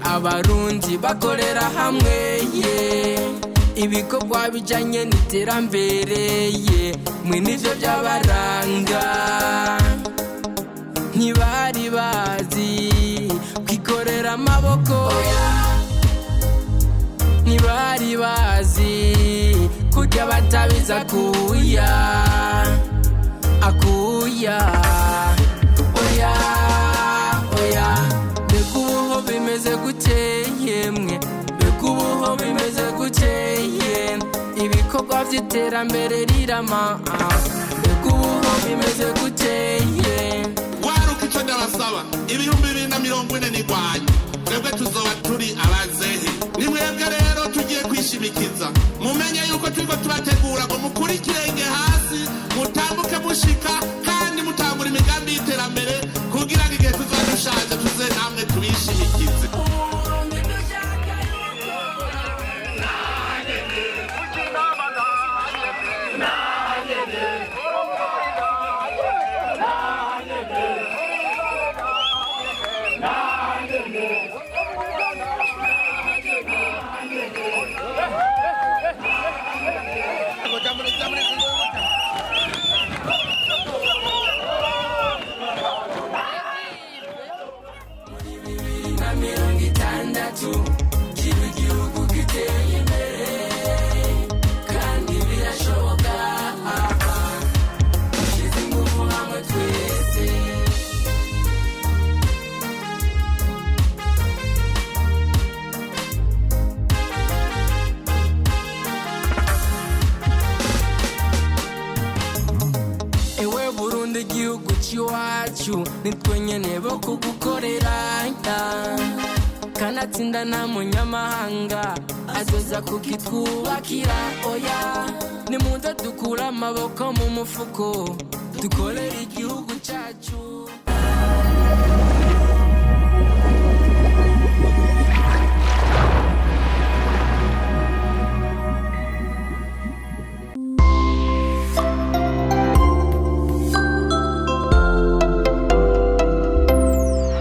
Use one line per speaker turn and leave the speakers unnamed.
abarundi bakorera hamwe ibikorwa bijanye n'iterambere mwe nivyo byabaranga ntibari bazi kwikorera amaboko ntibari bazi kurya batabiza akuya oya bekubuho bimeze guteye mwe bekubuho bimeze guteye ibikorwa vy'iterambere rirama bekubuho bimeze guteye
waruka ico ndabasaba 2040 nigwanye twebwe tuzoba turi abazehe nimwebwe rero tugiye kwishimikiza mumenye yuko turiko turategura ngo mukurikirenge hasi mutambuke mushika kandi mutangura imigambi y'iterambere kugira ngo igihe tuzadushaje tuze namwe tubishimikize
igihugu cy'iwacu nitwe nyene bo kugukorera kanatsinda nta munyamahanga azoza kukitwubakira oya nimuze dukura amaboko mu mufuko dukorera igihugu cyacu